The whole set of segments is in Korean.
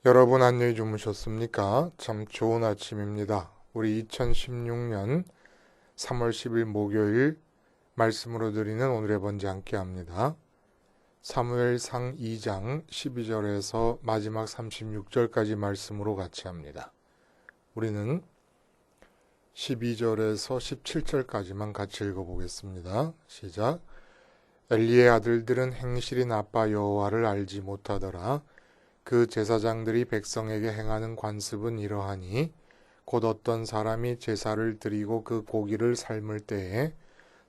여러분 안녕히 주무셨습니까? 참 좋은 아침입니다. 우리 2016년 3월 10일 목요일 말씀으로 드리는 오늘의 번제 함께 합니다. 사무엘상 2장 12절에서 마지막 36절까지 말씀으로 같이 합니다. 우리는 12절에서 17절까지만 같이 읽어보겠습니다. 시작. 엘리의 아들들은 행실이 나빠 여호와를 알지 못하더라. 그 제사장들이 백성에게 행하는 관습은 이러하니 곧 어떤 사람이 제사를 드리고 그 고기를 삶을 때에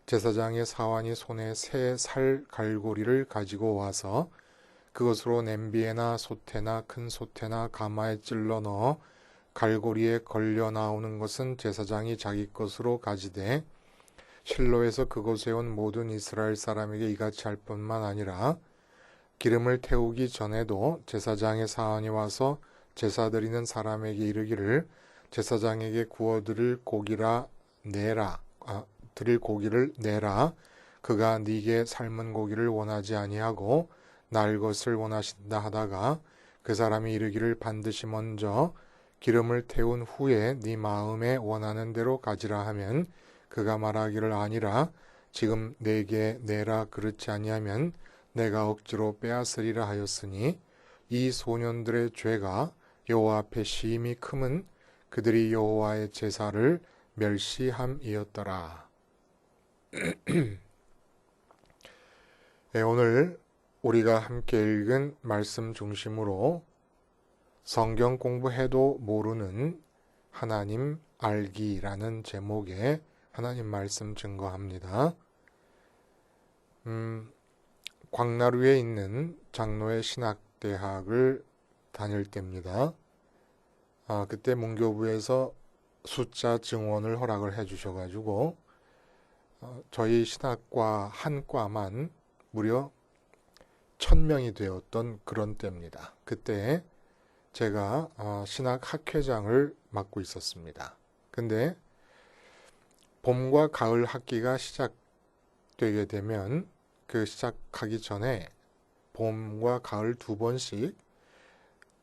제사장의 사환이 손에 새 살 갈고리를 가지고 와서 그것으로 냄비에나 솥에나 큰 솥에나 가마에 찔러 넣어 갈고리에 걸려 나오는 것은 제사장이 자기 것으로 가지되 실로에서 그곳에 온 모든 이스라엘 사람에게 이같이 할 뿐만 아니라 기름을 태우기 전에도 제사장의 사환이 와서 제사 드리는 사람에게 이르기를 제사장에게 구워드릴 고기라 내라 드릴 고기를 내라. 그가 네게 삶은 고기를 원하지 아니하고 날 것을 원하신다 하다가 그 사람이 이르기를 반드시 먼저 기름을 태운 후에 네 마음에 원하는 대로 가지라 하면 그가 말하기를 아니라 지금 내게 내라. 그렇지 아니하면 내가 억지로 빼앗으리라 하였으니 이 소년들의 죄가 여호와 앞에 심히 크면 그들이 여호와의 제사를 멸시함이었더라. 네, 오늘 우리가 함께 읽은 말씀 중심으로 성경 공부해도 모르는 하나님 알기라는 제목의 하나님 말씀 증거합니다. 광나루에 있는 장로의 신학대학을 다닐 때입니다. 그때 문교부에서 숫자 증원을 허락을 해주셔가지고 저희 신학과 한 과만 무려 1000명이 되었던 그런 때입니다. 그때 제가 신학 학회장을 맡고 있었습니다. 근데 봄과 가을 학기가 시작되게 되면 그 시작하기 전에 봄과 가을 두 번씩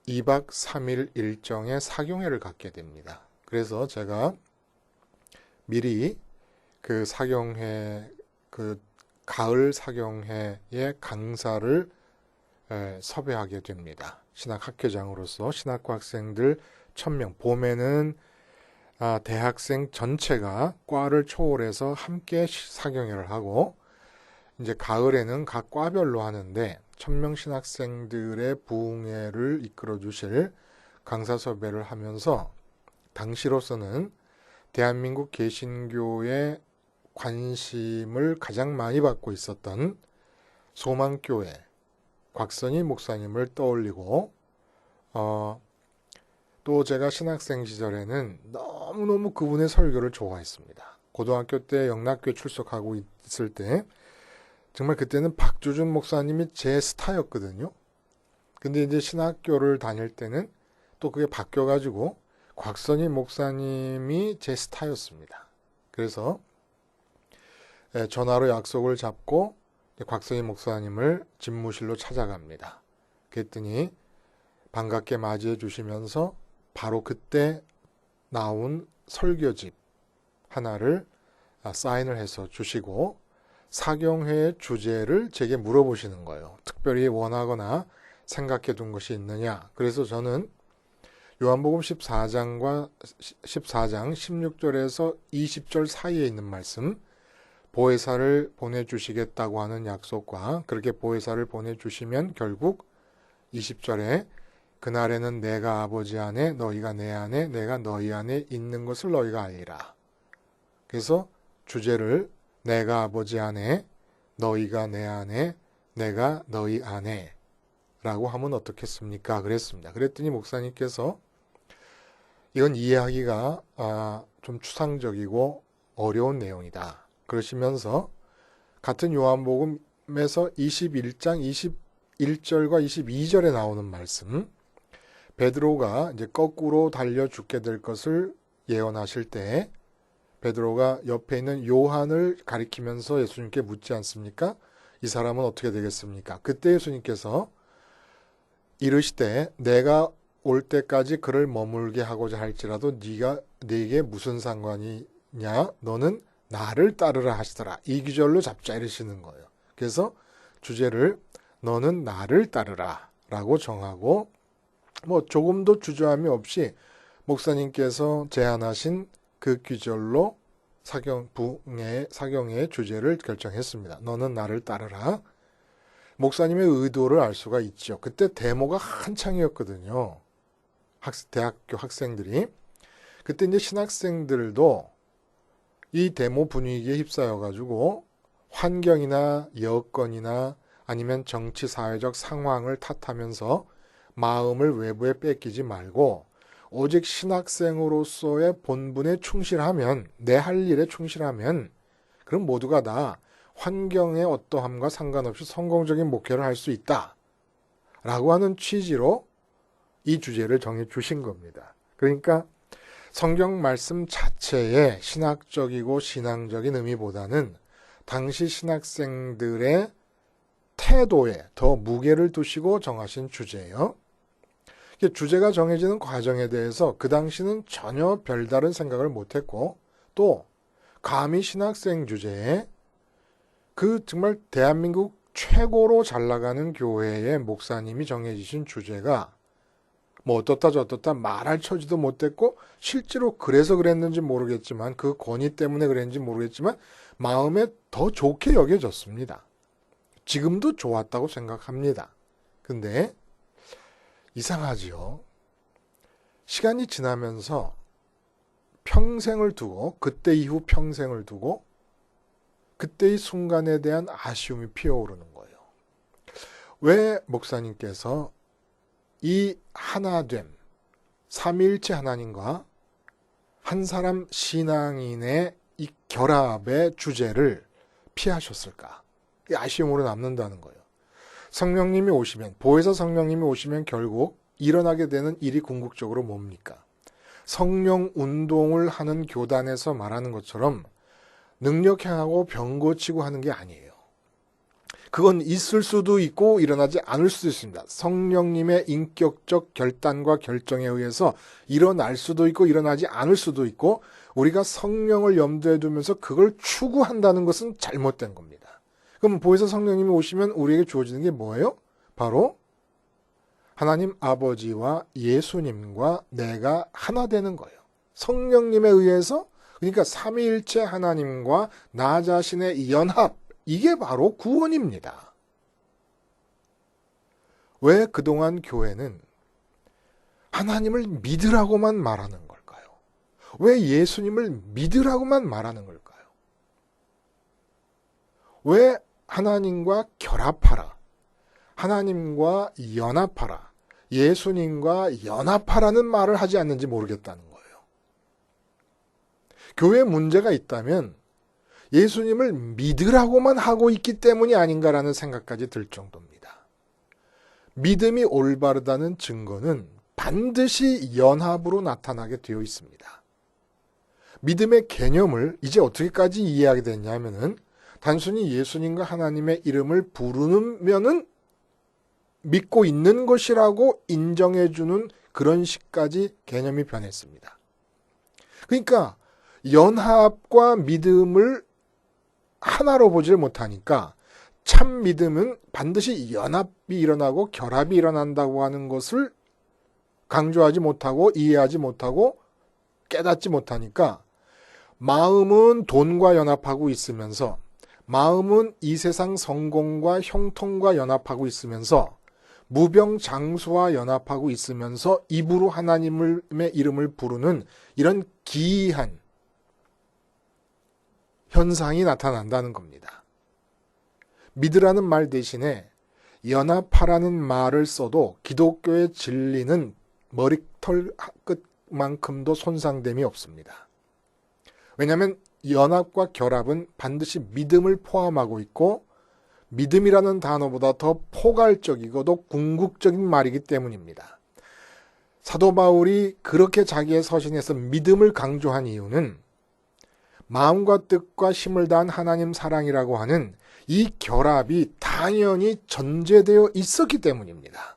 2박 3일 일정의 사경회를 갖게 됩니다. 그래서 제가 미리 그 사경회, 그 가을 사경회의 강사를 섭외하게 됩니다. 신학학회장으로서 신학과 학생들 1000명, 봄에는 대학생 전체가 과를 초월해서 함께 사경회를 하고 이제 가을에는 각 과별로 하는데 1000명 신학생들의 부흥회를 이끌어 주실 강사 섭외를 하면서 당시로서는 대한민국 개신교의 관심을 가장 많이 받고 있었던 소망교회 곽선희 목사님을 떠올리고 또 제가 신학생 시절에는 너무너무 그분의 설교를 좋아했습니다. 고등학교 때 영락교회 출석하고 있을 때 정말 그때는 박주준 목사님이 제 스타였거든요. 근데 이제 신학교를 다닐 때는 또 그게 바뀌어가지고 곽선희 목사님이 제 스타였습니다. 그래서 전화로 약속을 잡고 곽선희 목사님을 집무실로 찾아갑니다. 그랬더니 반갑게 맞이해 주시면서 바로 그때 나온 설교집 하나를 사인을 해서 주시고 사경회의 주제를 제게 물어보시는 거예요. 특별히 원하거나 생각해 둔 것이 있느냐. 그래서 저는 요한복음 14장 16절에서 20절 사이에 있는 말씀, 보혜사를 보내주시겠다고 하는 약속과 그렇게 보혜사를 보내주시면 결국 20절에 그날에는 내가 아버지 안에 너희가 내 안에 내가 너희 안에 있는 것을 너희가 알리라. 그래서 주제를 내가 아버지 안에 너희가 내 안에 내가 너희 안에 라고 하면 어떻겠습니까? 그랬습니다. 그랬더니 목사님께서 이건 이해하기가 좀 추상적이고 어려운 내용이다. 그러시면서 같은 요한복음에서 21장 21절과 22절에 나오는 말씀, 베드로가 이제 거꾸로 달려 죽게 될 것을 예언하실 때 베드로가 옆에 있는 요한을 가리키면서 예수님께 묻지 않습니까? 이 사람은 어떻게 되겠습니까? 그때 예수님께서 이르시되 내가 올 때까지 그를 머물게 하고자 할지라도 네게 무슨 상관이냐? 너는 나를 따르라 하시더라. 이 구절로 잡자이르시는 거예요. 그래서 주제를 너는 나를 따르라 라고 정하고 조금도 주저함이 없이 목사님께서 제안하신 그 구절로 사경의 주제를 결정했습니다. 너는 나를 따르라. 목사님의 의도를 알 수가 있죠. 그때 데모가 한창이었거든요. 대학교 학생들이. 그때 이제 신학생들도 이 데모 분위기에 휩싸여가지고 환경이나 여건이나 아니면 정치 사회적 상황을 탓하면서 마음을 외부에 뺏기지 말고 오직 신학생으로서의 본분에 충실하면, 내 할 일에 충실하면 그럼 모두가 다 환경의 어떠함과 상관없이 성공적인 목회를 할 수 있다 라고 하는 취지로 이 주제를 정해 주신 겁니다. 그러니까 성경 말씀 자체의 신학적이고 신앙적인 의미보다는 당시 신학생들의 태도에 더 무게를 두시고 정하신 주제예요. 주제가 정해지는 과정에 대해서 그 당시는 전혀 별다른 생각을 못했고, 또 감히 신학생 주제에 그 정말 대한민국 최고로 잘 나가는 교회의 목사님이 정해주신 주제가 어떻다 저떻다 말할 처지도 못했고, 실제로 그래서 그랬는지 모르겠지만, 그 권위 때문에 그랬는지 모르겠지만 마음에 더 좋게 여겨졌습니다. 지금도 좋았다고 생각합니다. 근데 이상하지요. 시간이 지나면서 평생을 두고, 그때 이후 평생을 두고 그때의 순간에 대한 아쉬움이 피어오르는 거예요. 왜 목사님께서 이 하나됨, 삼위일체 하나님과 한 사람 신앙인의 이 결합의 주제를 피하셨을까? 이 아쉬움으로 남는다는 거예요. 성령님이 오시면, 보혜사 성령님이 오시면 결국 일어나게 되는 일이 궁극적으로 뭡니까? 성령 운동을 하는 교단에서 말하는 것처럼 능력 행하고 병 고치고 하는 게 아니에요. 그건 있을 수도 있고 일어나지 않을 수도 있습니다. 성령님의 인격적 결단과 결정에 의해서 일어날 수도 있고 일어나지 않을 수도 있고, 우리가 성령을 염두에 두면서 그걸 추구한다는 것은 잘못된 겁니다. 그럼 보혜사 성령님이 오시면 우리에게 주어지는 게 뭐예요? 바로 하나님 아버지와 예수님과 내가 하나 되는 거예요. 성령님에 의해서, 그러니까 삼위일체 하나님과 나 자신의 연합, 이게 바로 구원입니다. 왜 그동안 교회는 하나님을 믿으라고만 말하는 걸까요? 왜 예수님을 믿으라고만 말하는 걸까요? 왜 하나님과 결합하라, 하나님과 연합하라, 예수님과 연합하라는 말을 하지 않는지 모르겠다는 거예요. 교회에 문제가 있다면 예수님을 믿으라고만 하고 있기 때문이 아닌가라는 생각까지 들 정도입니다. 믿음이 올바르다는 증거는 반드시 연합으로 나타나게 되어 있습니다. 믿음의 개념을 이제 어떻게까지 이해하게 됐냐면은 단순히 예수님과 하나님의 이름을 부르면은 믿고 있는 것이라고 인정해주는 그런 식까지 개념이 변했습니다. 그러니까 연합과 믿음을 하나로 보지를 못하니까 참 믿음은 반드시 연합이 일어나고 결합이 일어난다고 하는 것을 강조하지 못하고 이해하지 못하고 깨닫지 못하니까 마음은 돈과 연합하고 있으면서, 마음은 이 세상 성공과 형통과 연합하고 있으면서, 무병장수와 연합하고 있으면서 입으로 하나님의 이름을 부르는 이런 기이한 현상이 나타난다는 겁니다. 믿으라는 말 대신에 연합하라는 말을 써도 기독교의 진리는 머리털 끝만큼도 손상됨이 없습니다. 왜냐하면 연합과 결합은 반드시 믿음을 포함하고 있고, 믿음이라는 단어보다 더 포괄적이고 더 궁극적인 말이기 때문입니다. 사도 바울이 그렇게 자기의 서신에서 믿음을 강조한 이유는 마음과 뜻과 힘을 다한 하나님 사랑이라고 하는 이 결합이 당연히 전제되어 있었기 때문입니다.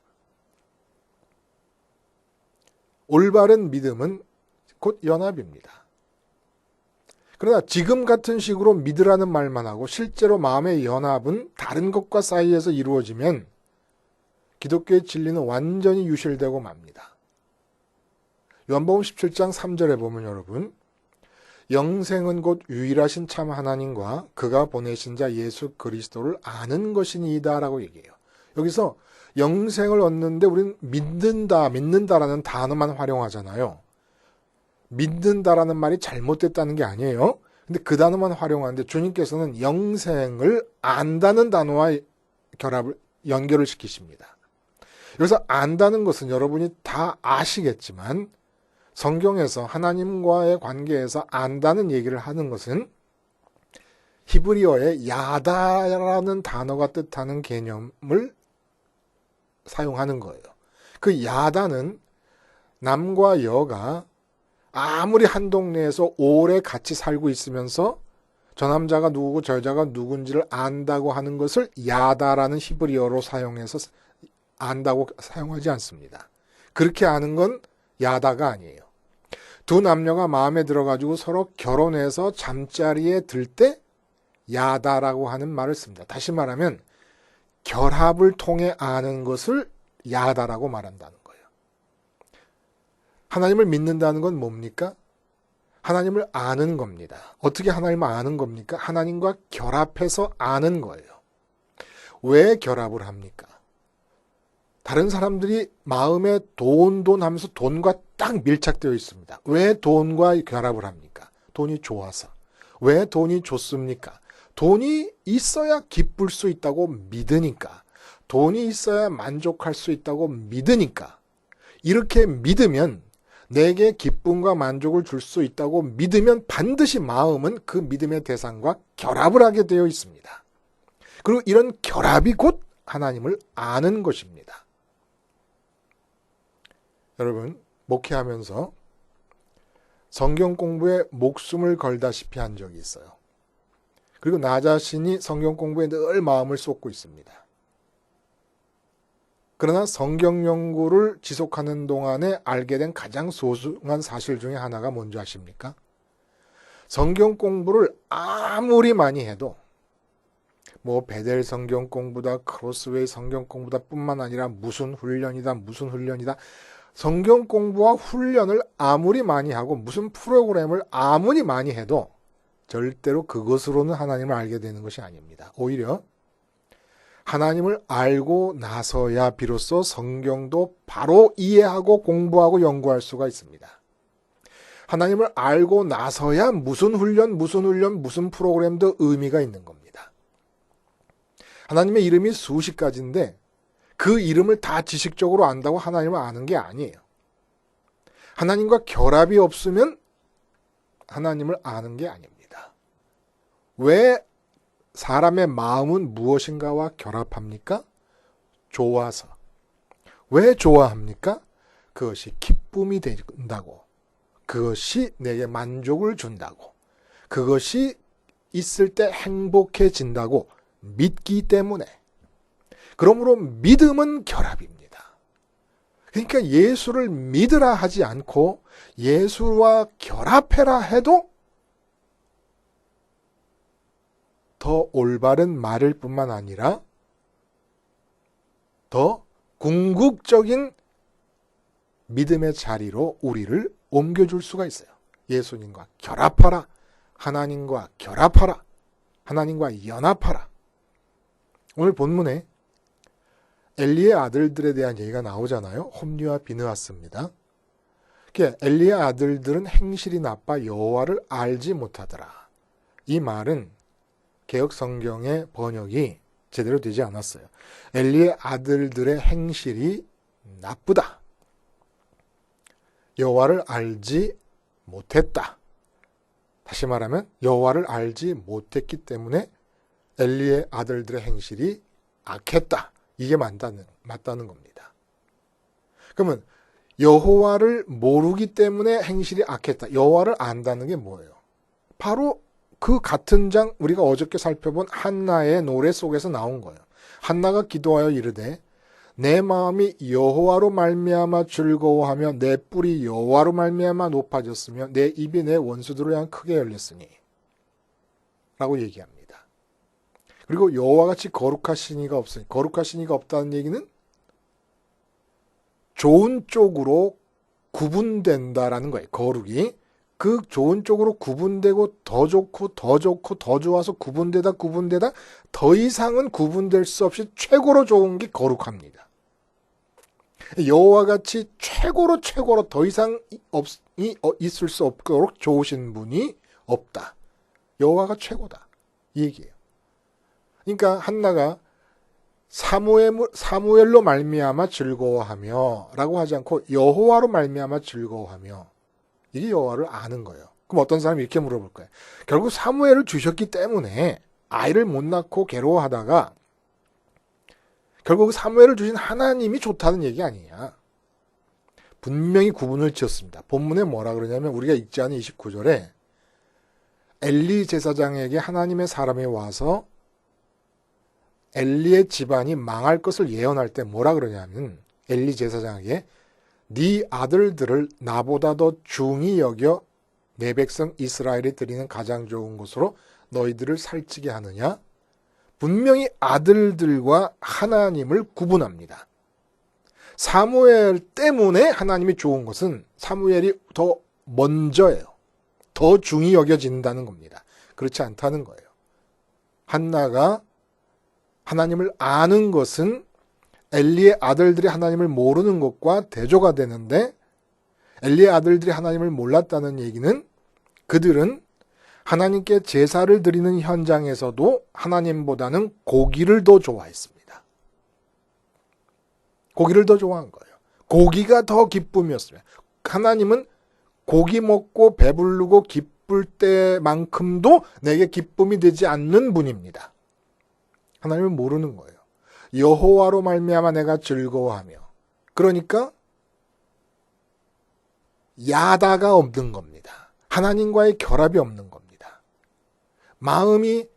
올바른 믿음은 곧 연합입니다. 그러나 지금 같은 식으로 믿으라는 말만 하고 실제로 마음의 연합은 다른 것과 사이에서 이루어지면 기독교의 진리는 완전히 유실되고 맙니다. 요한복음 17장 3절에 보면 여러분, 영생은 곧 유일하신 참 하나님과 그가 보내신 자 예수 그리스도를 아는 것이니이다 라고 얘기해요. 여기서 영생을 얻는데 우리는 믿는다라는 단어만 활용하잖아요. 믿는다라는 말이 잘못됐다는 게 아니에요. 근데 그 단어만 활용하는데 주님께서는 영생을 안다는 단어와 연결을 시키십니다. 여기서 안다는 것은 여러분이 다 아시겠지만 성경에서 하나님과의 관계에서 안다는 얘기를 하는 것은 히브리어의 야다라는 단어가 뜻하는 개념을 사용하는 거예요. 그 야다는 남과 여가 아무리 한 동네에서 오래 같이 살고 있으면서 저 남자가 누구고 저 여자가 누군지를 안다고 하는 것을 야다라는 히브리어로 사용해서 안다고 사용하지 않습니다. 그렇게 아는 건 야다가 아니에요. 두 남녀가 마음에 들어가지고 서로 결혼해서 잠자리에 들 때 야다라고 하는 말을 씁니다. 다시 말하면 결합을 통해 아는 것을 야다라고 말한다는 거예요. 하나님을 믿는다는 건 뭡니까? 하나님을 아는 겁니다. 어떻게 하나님을 아는 겁니까? 하나님과 결합해서 아는 거예요. 왜 결합을 합니까? 다른 사람들이 마음에 돈 하면서 돈과 딱 밀착되어 있습니다. 왜 돈과 결합을 합니까? 돈이 좋아서. 왜 돈이 좋습니까? 돈이 있어야 기쁠 수 있다고 믿으니까. 돈이 있어야 만족할 수 있다고 믿으니까. 이렇게 믿으면 내게 기쁨과 만족을 줄 수 있다고 믿으면 반드시 마음은 그 믿음의 대상과 결합을 하게 되어 있습니다. 그리고 이런 결합이 곧 하나님을 아는 것입니다. 여러분, 목회하면서 성경 공부에 목숨을 걸다시피 한 적이 있어요. 그리고 나 자신이 성경 공부에 늘 마음을 쏟고 있습니다. 그러나 성경 연구를 지속하는 동안에 알게 된 가장 소중한 사실 중에 하나가 뭔지 아십니까? 성경 공부를 아무리 많이 해도 뭐 베델 성경 공부다, 크로스웨이 성경 공부다 뿐만 아니라 무슨 훈련이다. 성경 공부와 훈련을 아무리 많이 하고 무슨 프로그램을 아무리 많이 해도 절대로 그것으로는 하나님을 알게 되는 것이 아닙니다. 오히려 하나님을 알고 나서야 비로소 성경도 바로 이해하고 공부하고 연구할 수가 있습니다. 하나님을 알고 나서야 무슨 훈련, 무슨 프로그램도 의미가 있는 겁니다. 하나님의 이름이 수십 가지인데 그 이름을 다 지식적으로 안다고 하나님을 아는 게 아니에요. 하나님과 결합이 없으면 하나님을 아는 게 아닙니다. 왜 사람의 마음은 무엇인가와 결합합니까? 좋아서. 왜 좋아합니까? 그것이 기쁨이 된다고. 그것이 내게 만족을 준다고. 그것이 있을 때 행복해진다고 믿기 때문에. 그러므로 믿음은 결합입니다. 그러니까 예수를 믿으라 하지 않고 예수와 결합해라 해도 더 올바른 말일 뿐만 아니라 더 궁극적인 믿음의 자리로 우리를 옮겨줄 수가 있어요. 예수님과 결합하라. 하나님과 결합하라. 하나님과 연합하라. 오늘 본문에 엘리의 아들들에 대한 얘기가 나오잖아요. 홈리와 비느하스입니다. 엘리의 아들들은 행실이 나빠 여호와를 알지 못하더라. 이 말은 개역 성경의 번역이 제대로 되지 않았어요. 엘리의 아들들의 행실이 나쁘다. 여호와를 알지 못했다. 다시 말하면 여호와를 알지 못했기 때문에 엘리의 아들들의 행실이 악했다. 이게 맞다는 겁니다. 그러면 여호와를 모르기 때문에 행실이 악했다. 여호와를 안다는 게 뭐예요? 바로 그 같은 장 우리가 어저께 살펴본 한나의 노래 속에서 나온 거예요. 한나가 기도하여 이르되 내 마음이 여호와로 말미암아 즐거워하며 내 뿔이 여호와로 말미암아 높아졌으며 내 입이 내 원수들을 향해 크게 열렸으니 라고 얘기합니다. 그리고 여호와같이 거룩하신 이가 없으니, 거룩하신 이가 없다는 얘기는 좋은 쪽으로 구분된다라는 거예요. 거룩이 그 좋은 쪽으로 구분되고 더 좋고 더 좋고 더 좋아서 구분되다 더 이상은 구분될 수 없이 최고로 좋은 게 거룩합니다. 여호와같이 최고로 더 이상 있을 수 없도록 좋으신 분이 없다. 여호와가 최고다. 이 얘기예요. 그러니까 한나가 사무엘로 말미암아 즐거워하며 라고 하지 않고 여호와로 말미암아 즐거워하며, 이게 여호와를 아는 거예요. 그럼 어떤 사람이 이렇게 물어볼 거예요. 결국 사무엘을 주셨기 때문에 아이를 못 낳고 괴로워하다가 결국 사무엘을 주신 하나님이 좋다는 얘기 아니냐. 분명히 구분을 지었습니다. 본문에 뭐라 그러냐면 우리가 읽지 않은 29절에 엘리 제사장에게 하나님의 사람이 와서 엘리의 집안이 망할 것을 예언할 때 뭐라 그러냐면 엘리 제사장에게 네 아들들을 나보다 더 중히 여겨 내 백성 이스라엘이 드리는 가장 좋은 것으로 너희들을 살찌게 하느냐? 분명히 아들들과 하나님을 구분합니다. 사무엘 때문에 하나님이 좋은 것은 사무엘이 더 먼저예요. 더 중히 여겨진다는 겁니다. 그렇지 않다는 거예요. 한나가 하나님을 아는 것은 엘리의 아들들이 하나님을 모르는 것과 대조가 되는데, 엘리의 아들들이 하나님을 몰랐다는 얘기는 그들은 하나님께 제사를 드리는 현장에서도 하나님보다는 고기를 더 좋아했습니다. 고기를 더 좋아한 거예요. 고기가 더 기쁨이었어요. 하나님은 고기 먹고 배부르고 기쁠 때만큼도 내게 기쁨이 되지 않는 분입니다. 하나님은 모르는 거예요. 여호와로 말미암아 내가 즐거워하며, 그러니까 야다가 없는 겁니다. 하나님과의 결합이 없는 겁니다. 마음이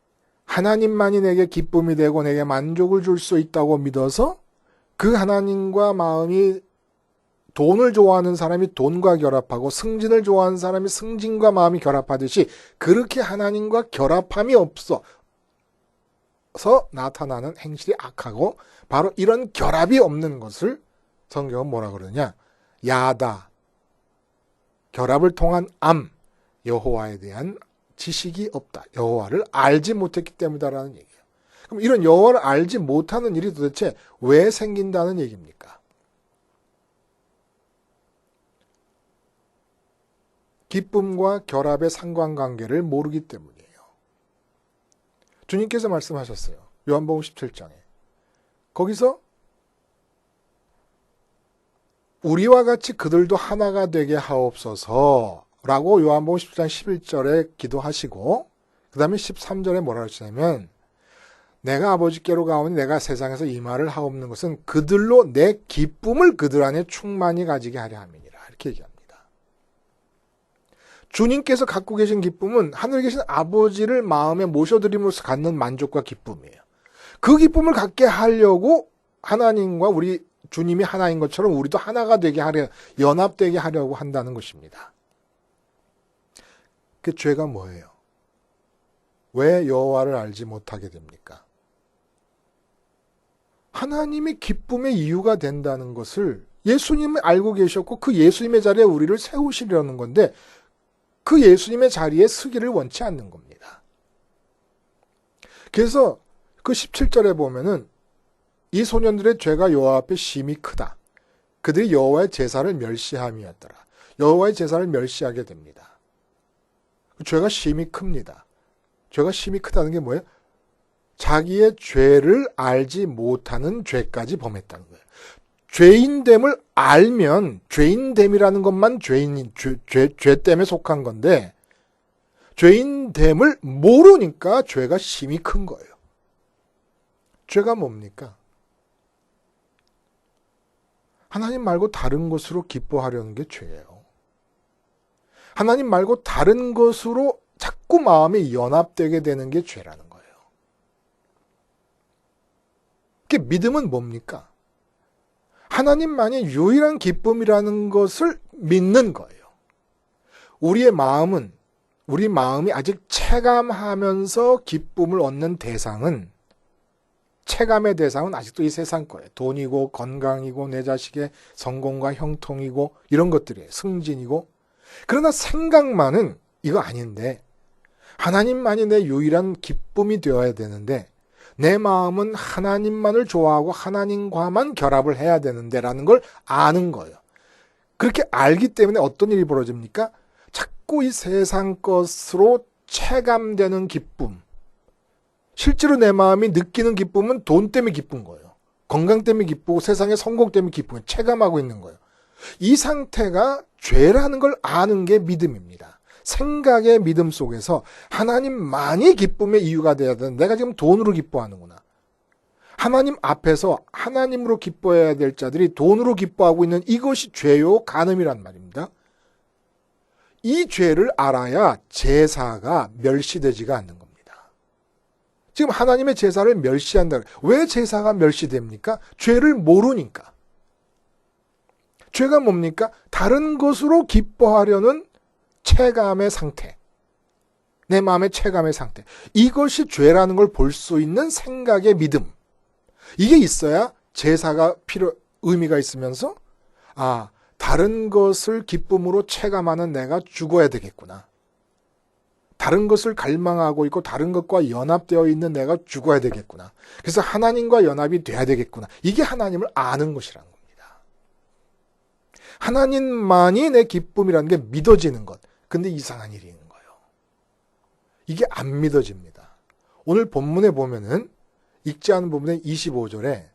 하나님만이 내게 기쁨이 되고 내게 만족을 줄 수 있다고 믿어서 그 하나님과 마음이, 돈을 좋아하는 사람이 돈과 결합하고 승진을 좋아하는 사람이 승진과 마음이 결합하듯이 그렇게 하나님과 결합함이 없어서 나타나는 행실이 악하고, 바로 이런 결합이 없는 것을 성경은 뭐라 그러냐? 야다, 결합을 통한 암, 여호와에 대한 지식이 없다. 여호와를 알지 못했기 때문이다라는 얘기예요. 그럼 이런 여호와를 알지 못하는 일이 도대체 왜 생긴다는 얘기입니까? 기쁨과 결합의 상관관계를 모르기 때문이에요. 주님께서 말씀하셨어요. 요한복음 17장에. 거기서 우리와 같이 그들도 하나가 되게 하옵소서 라고 요한복음 17장 11절에 기도하시고, 그 다음에 13절에 뭐라 하시냐면 내가 아버지께로 가오니 내가 세상에서 이 말을 하옵는 것은 그들로 내 기쁨을 그들 안에 충만히 가지게 하려 함이니라. 이렇게 얘기합니다. 주님께서 갖고 계신 기쁨은 하늘에 계신 아버지를 마음에 모셔드림으로써 갖는 만족과 기쁨이에요. 그 기쁨을 갖게 하려고 하나님과 우리 주님이 하나인 것처럼 우리도 하나가 되게 하려, 연합되게 하려고 한다는 것입니다. 그 죄가 뭐예요? 왜 여호와를 알지 못하게 됩니까? 하나님이 기쁨의 이유가 된다는 것을 예수님이 알고 계셨고 그 예수님의 자리에 우리를 세우시려는 건데, 그 예수님의 자리에 서기를 원치 않는 겁니다. 그래서 그 17절에 보면은 이 소년들의 죄가 여호와 앞에 심히 크다. 그들이 여호와의 제사를 멸시함이었더라. 여호와의 제사를 멸시하게 됩니다. 죄가 심히 큽니다. 죄가 심히 크다는 게 뭐예요? 자기의 죄를 알지 못하는 죄까지 범했다는 거예요. 죄인됨을 알면, 죄인됨이라는 것만 죄 때문에 속한 건데, 죄인됨을 모르니까 죄가 심히 큰 거예요. 죄가 뭡니까? 하나님 말고 다른 것으로 기뻐하려는 게 죄예요. 하나님 말고 다른 것으로 자꾸 마음이 연합되게 되는 게 죄라는 거예요. 그 믿음은 뭡니까? 하나님만이 유일한 기쁨이라는 것을 믿는 거예요. 우리 마음이 아직 체감하면서 기쁨을 얻는 대상은, 체감의 대상은 아직도 이 세상 거예요. 돈이고 건강이고 내 자식의 성공과 형통이고 이런 것들이에요. 승진이고. 그러나 생각만은 이거 아닌데, 하나님만이 내 유일한 기쁨이 되어야 되는데, 내 마음은 하나님만을 좋아하고 하나님과만 결합을 해야 되는데 라는 걸 아는 거예요. 그렇게 알기 때문에 어떤 일이 벌어집니까? 자꾸 이 세상 것으로 체감되는 기쁨, 실제로 내 마음이 느끼는 기쁨은 돈 때문에 기쁜 거예요. 건강 때문에 기쁘고 세상의 성공 때문에 기쁘고 체감하고 있는 거예요. 이 상태가 죄라는 걸 아는 게 믿음입니다. 생각의 믿음 속에서 하나님만이 기쁨의 이유가 되어야 되는, 내가 지금 돈으로 기뻐하는구나. 하나님 앞에서 하나님으로 기뻐해야 될 자들이 돈으로 기뻐하고 있는 이것이 죄요 간음이란 말입니다. 이 죄를 알아야 제사가 멸시되지가 않는 겁니다. 지금 하나님의 제사를 멸시한다. 왜 제사가 멸시됩니까? 죄를 모르니까. 죄가 뭡니까? 다른 것으로 기뻐하려는 체감의 상태. 내 마음의 체감의 상태. 이것이 죄라는 걸 볼 수 있는 생각의 믿음. 이게 있어야 제사가 의미가 있으면서, 다른 것을 기쁨으로 체감하는 내가 죽어야 되겠구나. 다른 것을 갈망하고 있고 다른 것과 연합되어 있는 내가 죽어야 되겠구나. 그래서 하나님과 연합이 돼야 되겠구나. 이게 하나님을 아는 것이라는 겁니다. 하나님만이 내 기쁨이라는 게 믿어지는 것. 근데 이상한 일이 있는 거예요. 이게 안 믿어집니다. 오늘 본문에 보면은, 읽지 않은 부분에 25절에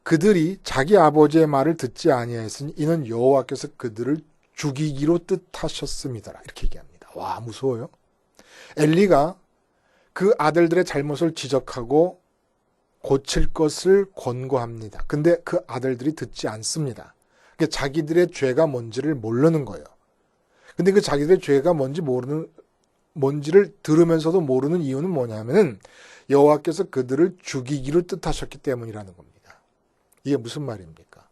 그들이 자기 아버지의 말을 듣지 아니하였으니 이는 여호와께서 그들을 죽이기로 뜻하셨습니다. 이렇게 얘기합니다. 와, 무서워요. 엘리가 그 아들들의 잘못을 지적하고 고칠 것을 권고합니다. 근데 그 아들들이 듣지 않습니다. 그러니까 자기들의 죄가 뭔지를 모르는 거예요. 근데 그 자기들의 죄가 뭔지를 들으면서도 모르는 이유는 뭐냐면은 여호와께서 그들을 죽이기로 뜻하셨기 때문이라는 겁니다. 이게 무슨 말입니까?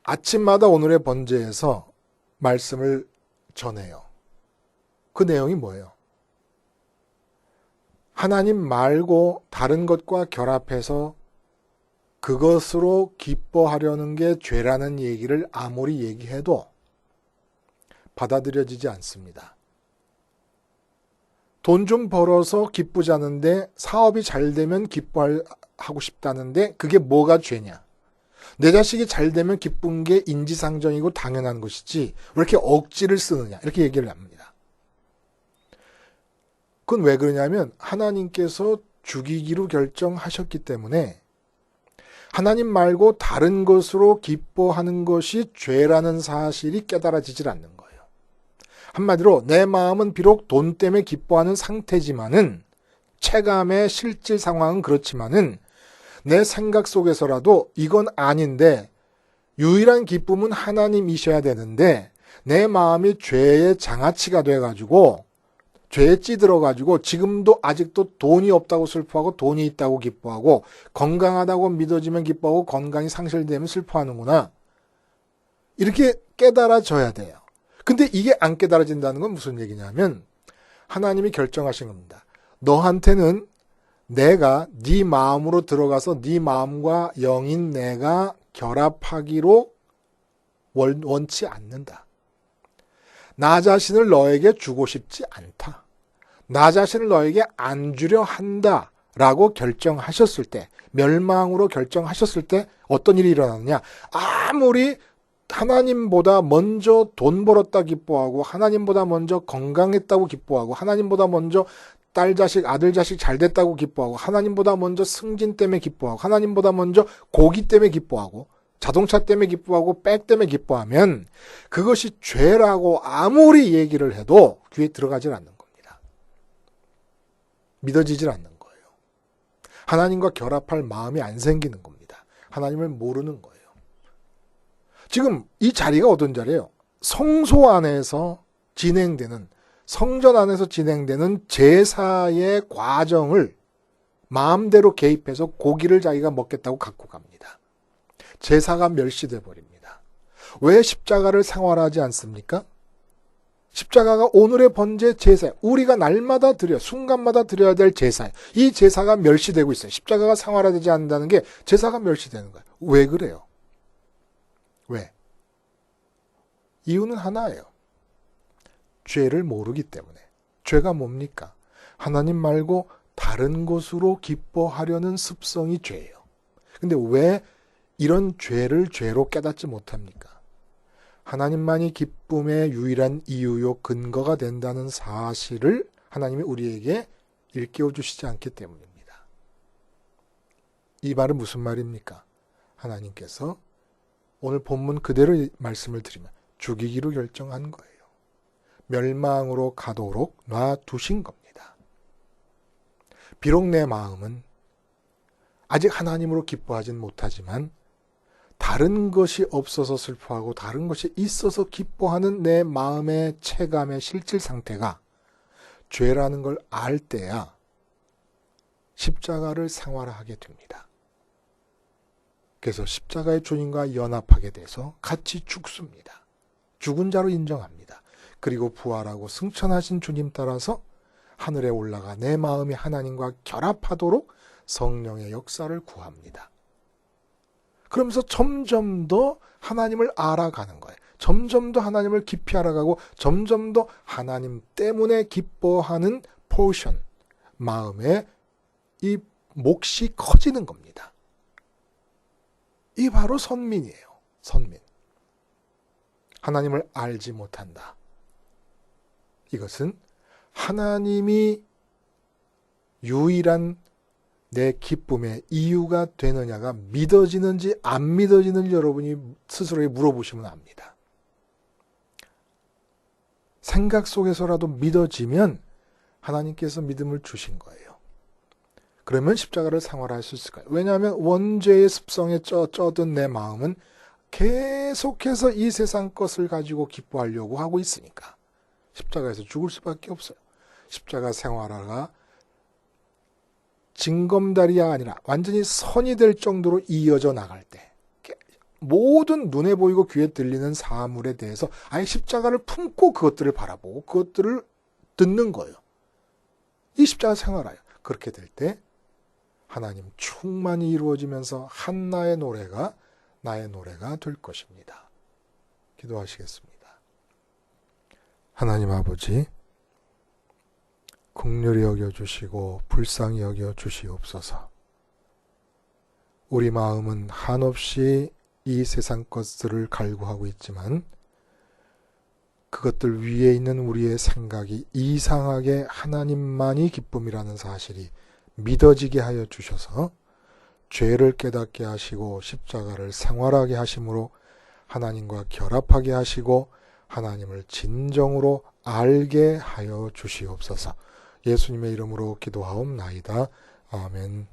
아침마다 오늘의 번제에서 말씀을 전해요. 그 내용이 뭐예요? 하나님 말고 다른 것과 결합해서 그것으로 기뻐하려는 게 죄라는 얘기를 아무리 얘기해도 받아들여지지 않습니다. 돈 좀 벌어서 기쁘자는데 사업이 잘 되면 기뻐하고 싶다는데 그게 뭐가 죄냐? 내 자식이 잘 되면 기쁜 게 인지상정이고 당연한 것이지 왜 이렇게 억지를 쓰느냐? 이렇게 얘기를 합니다. 그건 왜 그러냐면 하나님께서 죽이기로 결정하셨기 때문에 하나님 말고 다른 것으로 기뻐하는 것이 죄라는 사실이 깨달아지질 않는 거예요. 한마디로 내 마음은 비록 돈 때문에 기뻐하는 상태지만은 체감의 실질 상황은 그렇지만은 내 생각 속에서라도 이건 아닌데 유일한 기쁨은 하나님이셔야 되는데 내 마음이 죄의 장아찌가 돼가지고 죄에 찌들어가지고 지금도 아직도 돈이 없다고 슬퍼하고 돈이 있다고 기뻐하고 건강하다고 믿어지면 기뻐하고 건강이 상실되면 슬퍼하는구나. 이렇게 깨달아져야 돼요. 근데 이게 안 깨달아진다는 건 무슨 얘기냐면 하나님이 결정하신 겁니다. 너한테는 내가 네 마음으로 들어가서 네 마음과 영인 내가 결합하기로 원치 않는다. 나 자신을 너에게 주고 싶지 않다. 나 자신을 너에게 안 주려 한다. 라고 결정하셨을 때, 멸망으로 결정하셨을 때 어떤 일이 일어나느냐. 아무리 하나님보다 먼저 돈 벌었다 기뻐하고 하나님보다 먼저 건강했다고 기뻐하고 하나님보다 먼저 딸 자식, 아들 자식 잘 됐다고 기뻐하고 하나님보다 먼저 승진 때문에 기뻐하고 하나님보다 먼저 고기 때문에 기뻐하고 자동차 때문에 기뻐하고 백 때문에 기뻐하면 그것이 죄라고 아무리 얘기를 해도 귀에 들어가질 않는 겁니다. 믿어지질 않는 거예요. 하나님과 결합할 마음이 안 생기는 겁니다. 하나님을 모르는 거예요. 지금 이 자리가 어떤 자리예요? 성소 안에서 진행되는, 성전 안에서 진행되는 제사의 과정을 마음대로 개입해서 고기를 자기가 먹겠다고 갖고 갑니다. 제사가 멸시돼 버립니다. 왜 십자가를 생활하지 않습니까? 십자가가 오늘의 번제 제사예요. 우리가 날마다 순간마다 드려야 될 제사예요. 이 제사가 멸시되고 있어요. 십자가가 생활화되지 않는다는 게 제사가 멸시되는 거예요. 왜 그래요? 왜? 이유는 하나예요. 죄를 모르기 때문에. 죄가 뭡니까? 하나님 말고 다른 것으로 기뻐하려는 습성이 죄예요. 근데 왜 이런 죄를 죄로 깨닫지 못합니까? 하나님만이 기쁨의 유일한 이유요 근거가 된다는 사실을 하나님이 우리에게 일깨워 주시지 않기 때문입니다. 이 말은 무슨 말입니까? 하나님께서 오늘 본문 그대로 말씀을 드리면 죽이기로 결정한 거예요. 멸망으로 가도록 놔두신 겁니다. 비록 내 마음은 아직 하나님으로 기뻐하진 못하지만 다른 것이 없어서 슬퍼하고 다른 것이 있어서 기뻐하는 내 마음의 체감의 실질 상태가 죄라는 걸 알 때야 십자가를 생활하게 됩니다. 그래서 십자가의 주님과 연합하게 돼서 같이 죽습니다. 죽은 자로 인정합니다. 그리고 부활하고 승천하신 주님 따라서 하늘에 올라가 내 마음이 하나님과 결합하도록 성령의 역사를 구합니다. 그러면서 점점 더 하나님을 알아가는 거예요. 점점 더 하나님을 깊이 알아가고 점점 더 하나님 때문에 기뻐하는 포션, 마음의 이 몫이 커지는 겁니다. 이 바로 선민이에요. 선민. 하나님을 알지 못한다. 이것은 하나님이 유일한 내 기쁨의 이유가 되느냐가 믿어지는지 안 믿어지는지 여러분이 스스로에게 물어보시면 압니다. 생각 속에서라도 믿어지면 하나님께서 믿음을 주신 거예요. 그러면 십자가를 생활할 수 있을까요? 왜냐하면 원죄의 습성에 쩌든 내 마음은 계속해서 이 세상 것을 가지고 기뻐하려고 하고 있으니까 십자가에서 죽을 수밖에 없어요. 십자가 생활화가 징검다리가 아니라 완전히 선이 될 정도로 이어져 나갈 때 모든 눈에 보이고 귀에 들리는 사물에 대해서 아예 십자가를 품고 그것들을 바라보고 그것들을 듣는 거예요. 이 십자가 생활화예요. 그렇게 될 때 하나님 충만히 이루어지면서 한나의 노래가 나의 노래가 될 것입니다. 기도하시겠습니다. 하나님 아버지, 긍휼히 여겨주시고 불쌍히 여겨주시옵소서. 우리 마음은 한없이 이 세상 것들을 갈구하고 있지만 그것들 위에 있는 우리의 생각이 이상하게 하나님만이 기쁨이라는 사실이 믿어지게 하여 주셔서 죄를 깨닫게 하시고 십자가를 생활하게 하심으로 하나님과 결합하게 하시고 하나님을 진정으로 알게 하여 주시옵소서. 예수님의 이름으로 기도하옵나이다. 아멘.